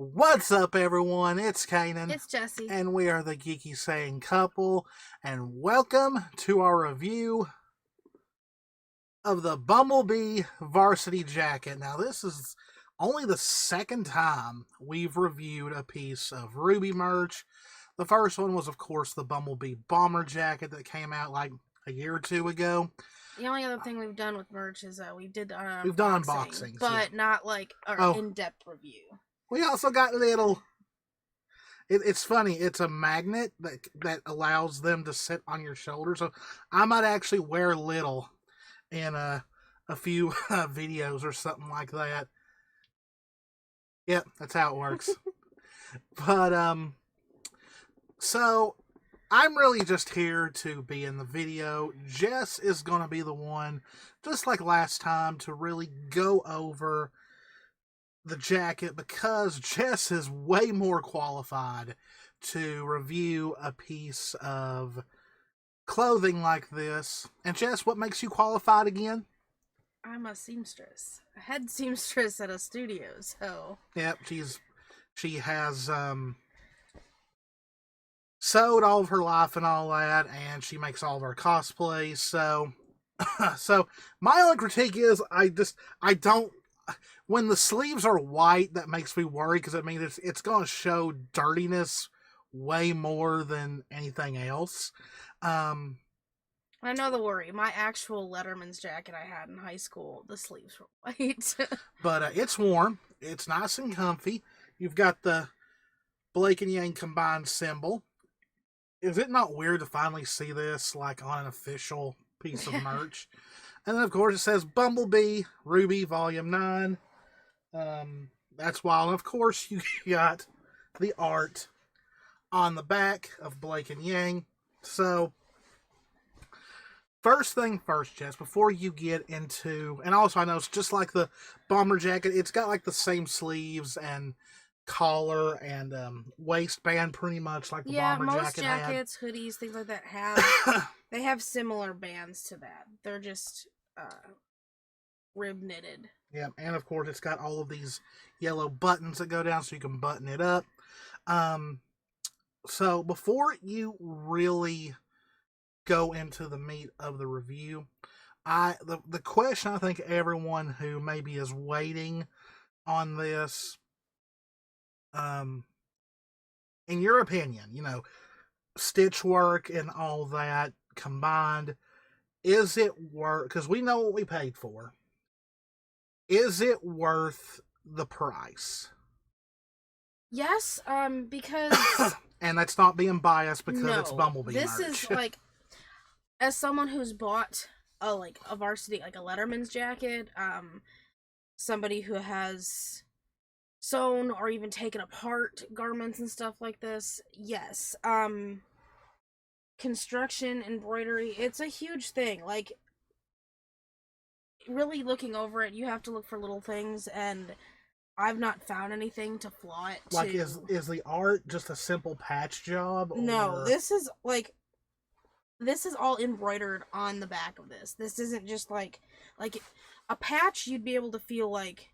What's up, everyone? It's Kanan. It's Jessie. And we are the Geeky Saying Couple. And welcome to our review of the Bumbleby Varsity Jacket. Now, this is only the second time we've reviewed a piece of Ruby merch. The first one was, of course, the Bumblebee Bomber Jacket that came out like a year or two ago. The only other thing we've done with merch is we've done unboxings, but not like an in-depth review. We also got little... It's funny. It's a magnet that allows them to sit on your shoulder. So I might actually wear little in a few videos or something like that. Yep, that's how it works. But, so I'm really just here to be in the video. Jess is going to be the one, just like last time, to really go over the jacket because Jess is way more qualified to review a piece of clothing like this. And Jess, what makes you qualified again? I'm a seamstress, a head seamstress at a studio. So yep, she has sewed all of her life and all that, and she makes all of her cosplays. So so my only critique is I don't. When the sleeves are white, that makes me worry because I mean it's going to show dirtiness way more than anything else. I know the worry. My actual Letterman's jacket I had in high school, the sleeves were white. But it's warm. It's nice and comfy. You've got the Blake and Yang combined symbol. Is it not weird to finally see this like on an official piece of merch? And then, of course, it says Bumblebee, Ruby, Volume 9. That's wild. And, of course, you got the art on the back of Blake and Yang. So, first thing first, Jess, before you get into... And also, I know it's just like the bomber jacket. It's got, like, the same sleeves and collar and waistband pretty much like the bomber jacket Yeah, most jackets, hoodies, things like that have... They have similar bands to that. They're just rib knitted. Yeah, and of course it's got all of these yellow buttons that go down so you can button it up. So before you really go into the meat of the review, the question I think everyone who maybe is waiting on this, in your opinion, you know, stitch work and all that combined, is it worth, because we know what we paid for, is it worth the price? Yes, because... And that's not being biased because it's Bumblebee this merch. Is, like, as someone who's bought a varsity, like a Letterman's jacket, somebody who has sewn or even taken apart garments and stuff like this, yes, construction, embroidery, it's a huge thing. Like, really looking over it, you have to look for little things, and I've not found anything to flaw it to. Like, is the art just a simple patch job? Or... No, this is all embroidered on the back of this. This isn't just like a patch you'd be able to feel like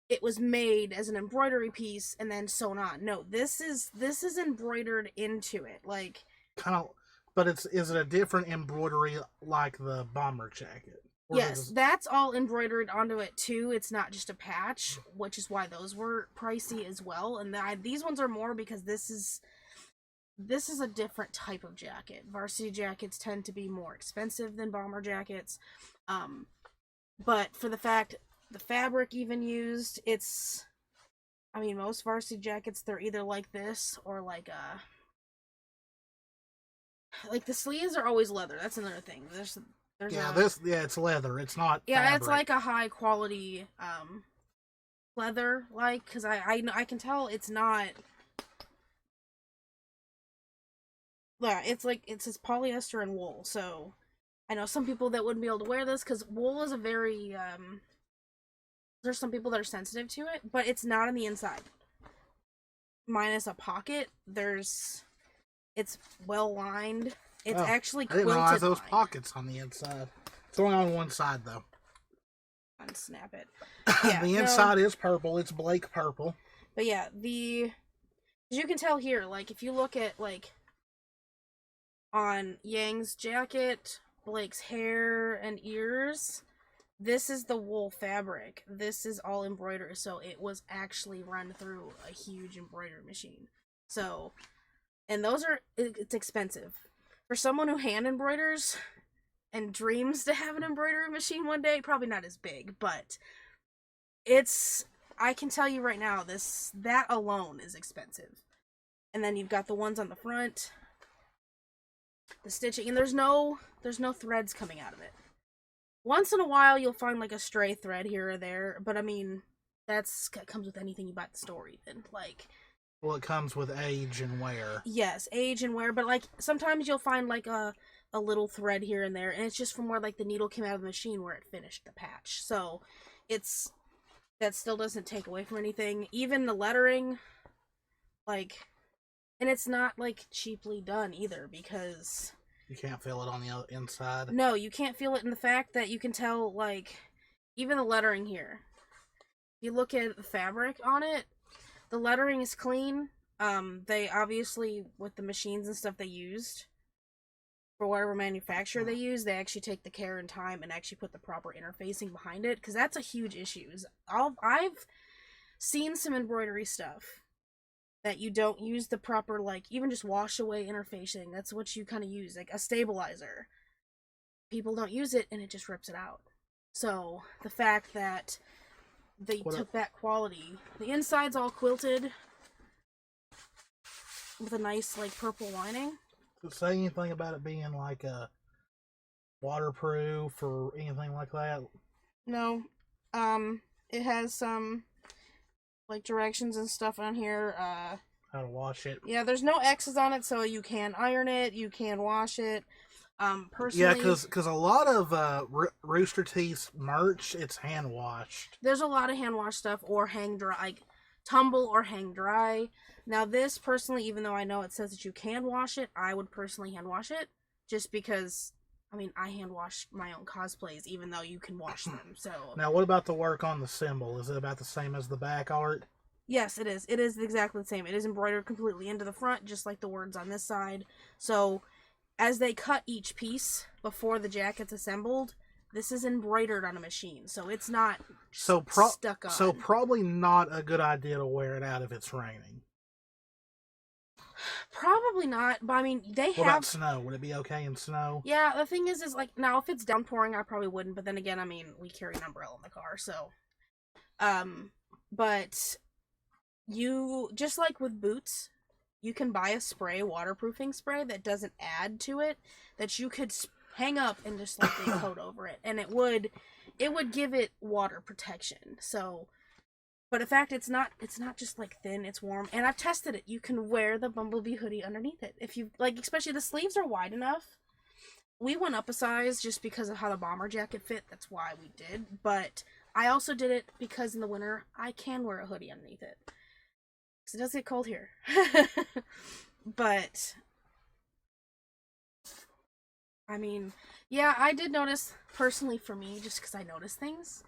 it was made as an embroidery piece and then sewn on. No, this is embroidered into it, like kind of. But is it a different embroidery like the bomber jacket? Yes, that's all embroidered onto it too. It's not just a patch, which is why those were pricey as well. And these ones are more because this is a different type of jacket. Varsity jackets tend to be more expensive than bomber jackets. But for the fabric even used, it's, I mean, most varsity jackets, they're either like this or like the sleeves are always leather. That's another thing. There's it's leather. It's not. Yeah, fabric. It's like a high quality leather, like, because I can tell it's not. Yeah, it's polyester and wool. So I know some people that wouldn't be able to wear this because wool is a very there's some people that are sensitive to it, but it's not on the inside. Minus a pocket, it's well lined. It's actually quilted. I didn't realize those pockets on the inside. It's only on one side though. Unsnap it. Yeah, the inside is purple. It's Blake purple. But yeah, as you can tell here, like if you look at like on Yang's jacket, Blake's hair and ears, this is the wool fabric. This is all embroidered, so it was actually run through a huge embroidery machine. So, and it's expensive. For someone who hand embroiders and dreams to have an embroidery machine one day, probably not as big, but I can tell you right now, that alone is expensive. And then you've got the ones on the front, the stitching, and there's no threads coming out of it. Once in a while, you'll find like a stray thread here or there, but I mean, that comes with anything you buy at the store, even. Like, well, it comes with age and wear. Yes, age and wear, but like sometimes you'll find like a little thread here and there, and it's just from where like the needle came out of the machine where it finished the patch. So that still doesn't take away from anything. Even the lettering, like, and it's not like cheaply done either, because you can't feel it on the inside. No, you can't feel it in the fact that you can tell, like, even the lettering here. You look at the fabric on it, the lettering is clean. They obviously, with the machines and stuff they used, for whatever manufacturer they use, they actually take the care and time and actually put the proper interfacing behind it, because that's a huge issue. I've seen some embroidery stuff that you don't use the proper, like, even just wash away interfacing. That's what you kind of use, like a stabilizer. People don't use it, and it just rips it out. So, the fact that they took that quality. The inside's all quilted with a nice, like, purple lining. Does it say anything about it being, like, a waterproof or anything like that? No. It has some, like, directions and stuff on here. How to wash it. Yeah, there's no X's on it, so you can iron it, you can wash it. Personally, yeah, because a lot of Rooster Teeth's merch, it's hand washed. There's a lot of hand wash stuff or hang dry, like tumble or hang dry. Now this personally, even though I know it says that you can wash it, I would personally hand wash it, just because. I mean, I hand wash my own cosplays, even though you can wash them. So now, what about the work on the symbol? Is it about the same as the back art? Yes, it is. It is exactly the same. It is embroidered completely into the front, just like the words on this side. So, as they cut each piece before the jacket's assembled, this is embroidered on a machine, so it's not stuck on. So probably not a good idea to wear it out if it's raining. Probably not, but I mean, What about snow? Would it be okay in snow? Yeah, the thing is like, now if it's downpouring, I probably wouldn't, but then again, I mean, we carry an umbrella in the car, so. But you, just like with boots, you can buy a spray, waterproofing spray, that doesn't add to it, that you could hang up and just lightly coat over it, and it would give it water protection. So, but in fact, it's not just like thin, it's warm, and I've tested it. You can wear the Bumbleby hoodie underneath it if you like, especially the sleeves are wide enough. We went up a size just because of how the bomber jacket fit. That's why we did, but I also did it because in the winter I can wear a hoodie underneath it. It does get cold here. But I mean, yeah, I did notice, personally for me, just because I notice things,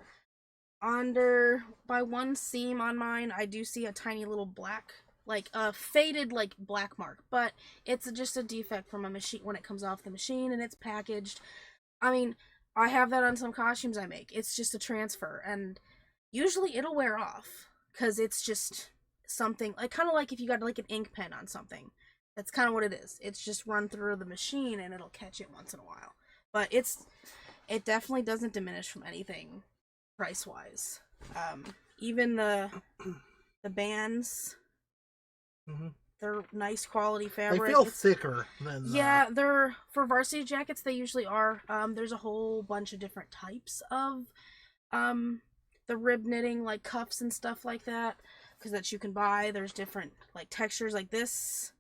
by one seam on mine, I do see a tiny little black, like a faded, like, black mark, but it's just a defect from a machine when it comes off the machine and it's packaged. I mean, I have that on some costumes I make. It's just a transfer, and usually it'll wear off, because it's just something, like, kind of like if you got, like, an ink pen on something. That's kind of what it is. It's just run through the machine, and it'll catch it once in a while. But it definitely doesn't diminish from anything price-wise. Even the bands, they're nice quality fabric. They feel thicker than... Yeah, they're, for varsity jackets, they usually are. There's a whole bunch of different types of the rib knitting, like cuffs and stuff like that, because that you can buy. There's different, like, textures. Like, this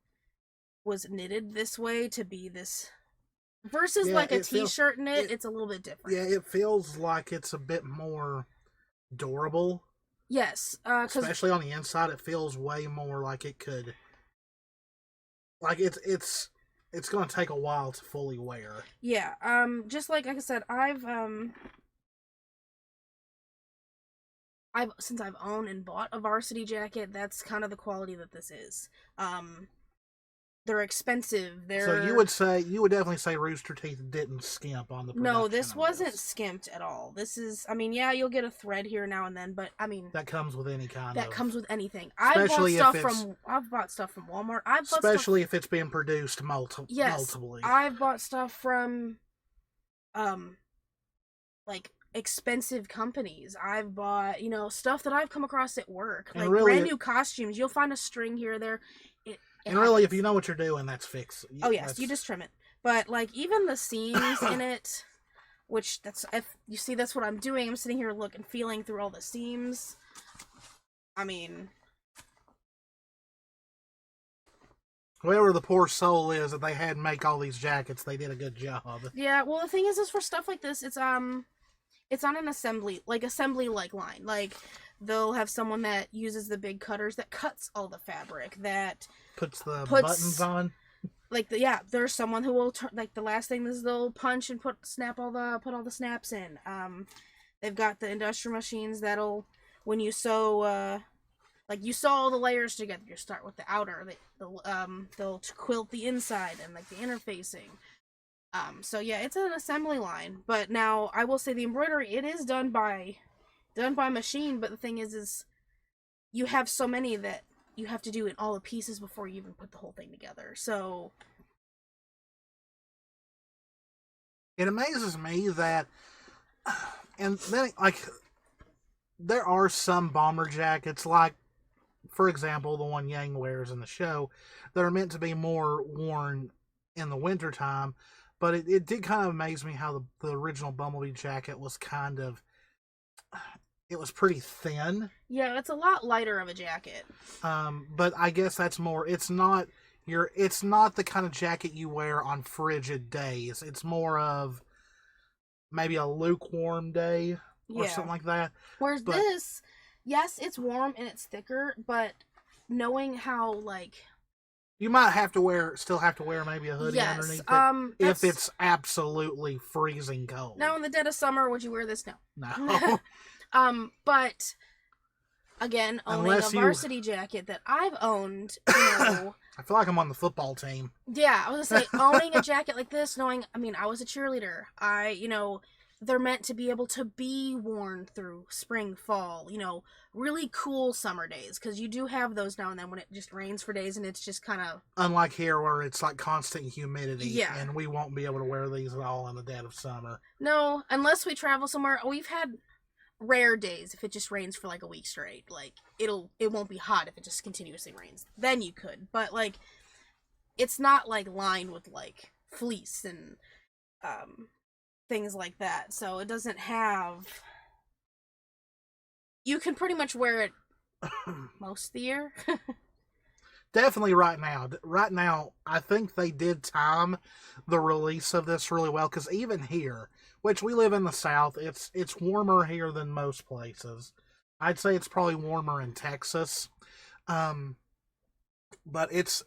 was knitted this way to be this, versus like a t-shirt knit, it's a little bit different. Yeah, it feels like it's a bit more durable. Yes, especially on the inside, it feels way more like it could, like, it's going to take a while to fully wear. Yeah, just like I said, since I've owned and bought a varsity jacket, that's kind of the quality that this is. They're expensive. So you would definitely say Rooster Teeth didn't skimp on the production. No, this wasn't skimped at all. This is, I mean, yeah, you'll get a thread here now and then, but I mean, that comes with any kind. That comes with anything. I've bought stuff from Walmart. Especially if it's being produced multiply. I've bought stuff from, like expensive companies. I've bought, stuff that I've come across at work, like really, brand new costumes. You'll find a string here or there. And really, if you know what you're doing, that's fixed. Oh yes, you just trim it. But like even the seams in it, which if you see, that's what I'm doing. I'm sitting here looking, feeling through all the seams. I mean, whoever the poor soul is that they had make all these jackets, they did a good job. Yeah. Well, the thing is for stuff like this, it's on an assembly line. Like they'll have someone that uses the big cutters that cuts all the fabric, that puts buttons on. Like there's someone who will like the last thing is they'll punch and put all the snaps in. They've got the industrial machines that'll, when you sew, like you sew all the layers together. You start with the outer. They'll quilt the inside and like the interfacing. So yeah, it's an assembly line. But now I will say the embroidery, it is done by machine. But the thing is you have so many that you have to do in all the pieces before you even put the whole thing together. So it amazes me that, and then like there are some bomber jackets, like for example the one Yang wears in the show, that are meant to be more worn in the wintertime. But it did kind of amaze me how the original Bumblebee jacket was it was pretty thin. Yeah, it's a lot lighter of a jacket. But I guess that's more, it's not the kind of jacket you wear on frigid days. It's more of maybe a lukewarm day or something like that. Whereas this, yes, it's warm and it's thicker, but knowing how like you might still have to wear maybe a hoodie underneath it if it's absolutely freezing cold. Now in the dead of summer, would you wear this? No. But again, owning a varsity jacket that I've owned, I feel like I'm on the football team. Yeah, I was gonna say, owning a jacket like this, I was a cheerleader. They're meant to be able to be worn through spring, fall, really cool summer days. Because you do have those now and then when it just rains for days and it's just kind of... Unlike here where it's like constant humidity. Yeah. And we won't be able to wear these at all in the dead of summer. No, unless we travel somewhere. We've had rare days if it just rains for like a week straight. Like, it won't be hot if it just continuously rains. Then you could. But, like, it's not, like, lined with, like, fleece and, things like that. So it doesn't have... You can pretty much wear it most of the year. Definitely right now. Right now, I think they did time the release of this really well, because even here, which we live in the South, it's warmer here than most places. I'd say it's probably warmer in Texas. But it's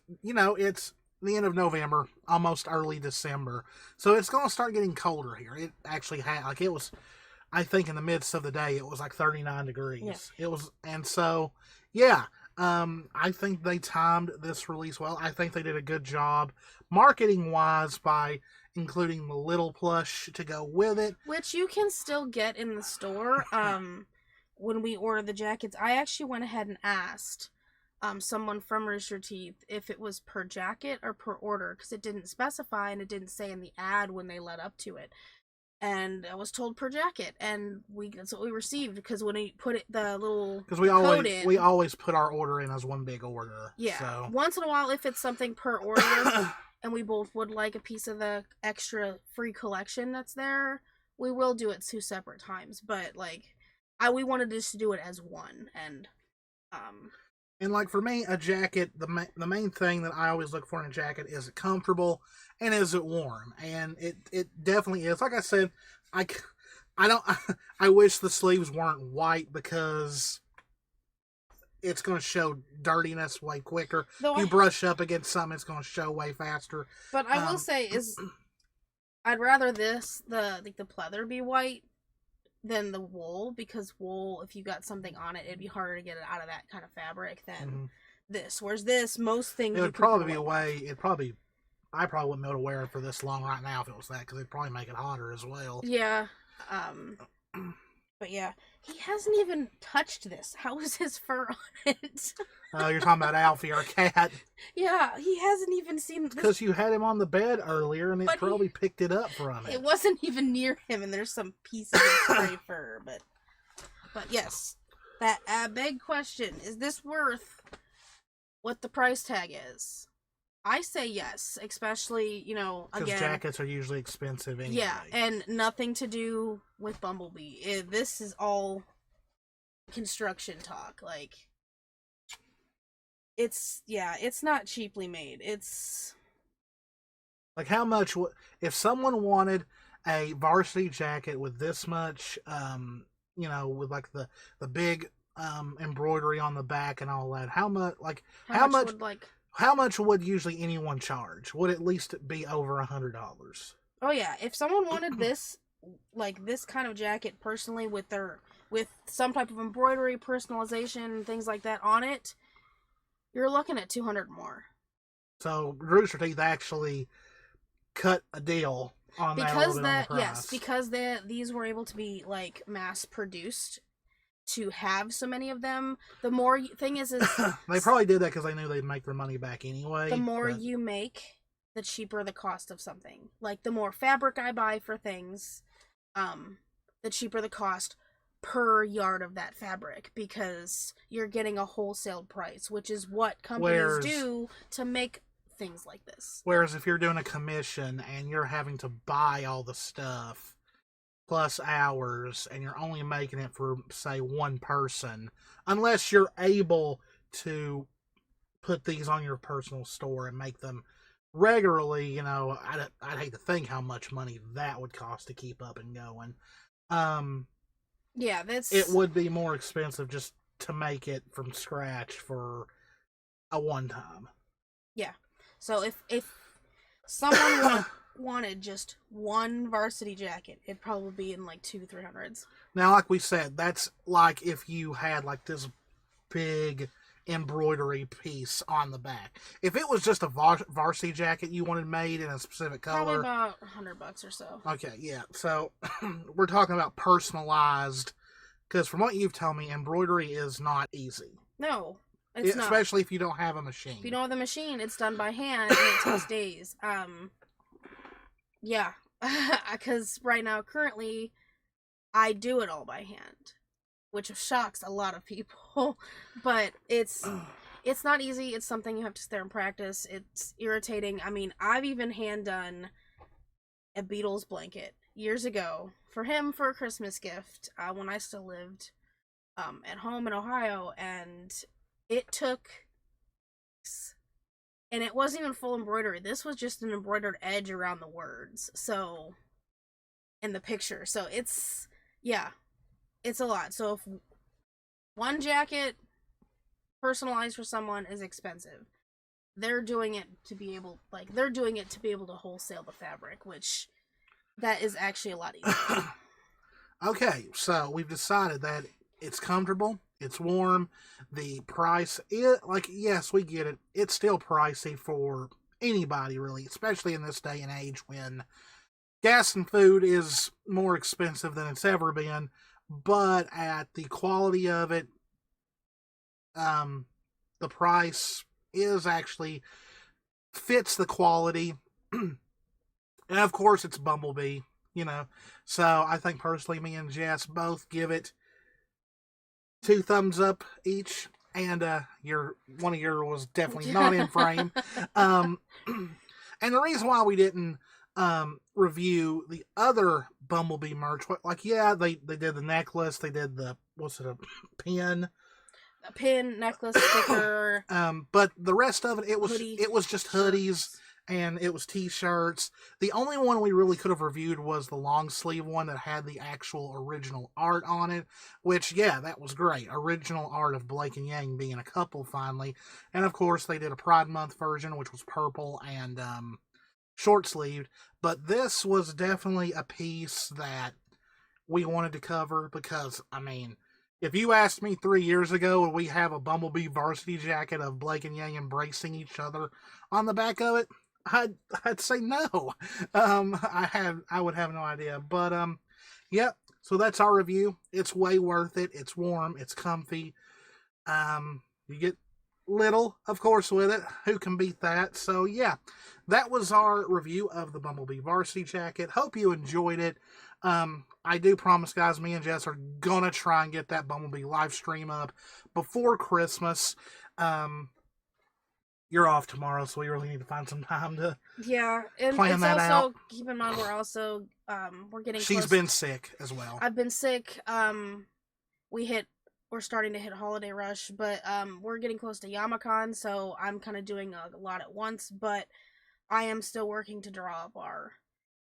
the end of November, almost early December. So it's going to start getting colder here. It actually had, it was, I think in the midst of the day, it was like 39 degrees. Yeah. It was, and so, yeah, I think they timed this release well. I think they did a good job marketing-wise by including the little plush to go with it. Which you can still get in the store. When we ordered the jackets, I actually went ahead and asked someone from Rooster Teeth if it was per jacket or per order, because it didn't specify and it didn't say in the ad when they led up to it. And I was told per jacket, and that's what we received, because when we put it, the little because we always put our order in as one big order. Yeah. So. Once in a while, if it's something per order, and we both would like a piece of the extra free collection that's there, we will do it 2 separate times. But like, we wanted just to do it as one, and like for me, a jacket, the main thing that I always look for in a jacket is it comfortable and is it warm, and it definitely is. Like I said, I wish the sleeves weren't white, because it's going to show dirtiness way quicker. You brush up against something, it's going to show way faster. But I will say I'd rather the pleather be white than the wool, because wool, if you got something on it, it'd be harder to get it out of that kind of fabric than this. Whereas this, most things It you would can probably be put a away. way. I probably wouldn't be able to wear it for this long right now if it was that, because it'd probably make it hotter as well. Yeah. But yeah, he hasn't even touched this. How is his fur on it? You're talking about Alfie, our cat. Yeah, he hasn't even seen this. Because you had him on the bed earlier, and it probably picked it up from it. It wasn't even near him, and there's some pieces of stray fur. But yes, that big question: is this worth what the price tag is? I say yes, especially, again, because jackets are usually expensive anyway. Yeah, and nothing to do with Bumblebee. This is all construction talk. Like, it's not cheaply made. It's like, how much if someone wanted a varsity jacket with this much, with like the big embroidery on the back and all that, how much how much would usually anyone charge? Would at least be over $100? Oh yeah, if someone wanted this, this kind of jacket personally with some type of embroidery, personalization, things like that on it, you're looking at $200 more. So Rooster Teeth actually cut a deal on that. Because these were able to be mass produced. To have so many of them, the more thing is they probably did that because they knew they'd make their money back anyway. The more you make, the cheaper the cost of something. Like, the more fabric I buy for things, the cheaper the cost per yard of that fabric, because you're getting a wholesale price, which is what companies do to make things like this. Whereas if you're doing a commission and you're having to buy all the stuff plus hours, and you're only making it for, say, one person, unless you're able to put these on your personal store and make them regularly, I'd hate to think how much money that would cost to keep up and going. It would be more expensive just to make it from scratch for a one time. Yeah. So if someone wanted just one varsity jacket, it'd probably be in $200-300s. Now, like we said, that's like if you had this big embroidery piece on the back. If it was just a varsity jacket you wanted made in a specific color, probably about $100 or so. Okay, yeah. So we're talking about personalized, because from what you've told me, embroidery is not easy. No. It's not. Especially if you don't have a machine. If you don't have the machine, it's done by hand, and it takes days. Yeah, because right now, currently, I do it all by hand, which shocks a lot of people, but it's not easy. It's something you have to sit there and practice. It's irritating. I mean, I've even hand done a Beatles blanket years ago for him for a Christmas gift when I still lived at home in Ohio, and it took... And it wasn't even full embroidery. This was just an embroidered edge around the words. So, in the picture. So it's a lot. So if one jacket personalized for someone is expensive, they're doing it to be able to wholesale the fabric, which that is actually a lot easier. Okay, so we've decided that it's comfortable. It's warm. The price, yes, we get it. It's still pricey for anybody, really, especially in this day and age when gas and food is more expensive than it's ever been. But at the quality of it, the price is actually fits the quality. And of course, it's Bumblebee, So I think personally, me and Jess both give it 2 thumbs up each, and one of yours was definitely not in frame. And the reason why we didn't review the other Bumblebee merch, they did the necklace, they did a pin, necklace, sticker. But the rest of it, it was just hoodies. Shirts. And it was t-shirts. The only one we really could have reviewed was the long sleeve one that had the actual original art on it, which, that was great. Original art of Blake and Yang being a couple finally. And of course, they did a Pride Month version, which was purple and short sleeved. But this was definitely a piece that we wanted to cover because, I mean, if you asked me 3 years ago, would we have a Bumbleby Varsity Jacket of Blake and Yang embracing each other on the back of it? I'd say no. I would have no idea. But yep. So that's our review. It's way worth it. It's warm. It's comfy. You get little, of course, with it. Who can beat that? So yeah, that was our review of the Bumbleby Varsity Jacket. Hope you enjoyed it. I do promise, guys, me and Jess are gonna try and get that Bumblebee live stream up before Christmas. You're off tomorrow, so we really need to find some time to and plan it's that also out. keep in mind we're getting. She's been sick as well. I've been sick. We're starting to hit holiday rush, but we're getting close to Yamacon, so I'm kind of doing a lot at once. But I am still working to draw up our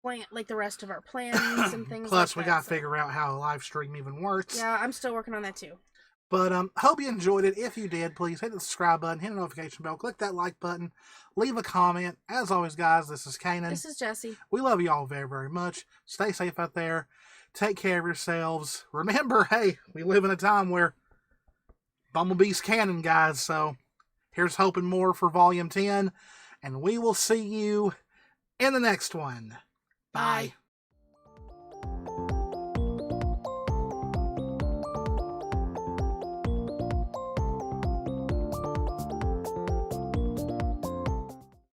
plan, like the rest of our plans and things. Plus, like we got to figure out how a live stream even works. Yeah, I'm still working on that too. But hope you enjoyed it. If you did, please hit the subscribe button, hit the notification bell, click that like button, leave a comment. As always, guys, this is Kanan. This is Jessie. We love you all very, very much. Stay safe out there. Take care of yourselves. Remember, hey, we live in a time where Bumblebee's canon, guys. So here's hoping more for Volume 10. And we will see you in the next one. Bye.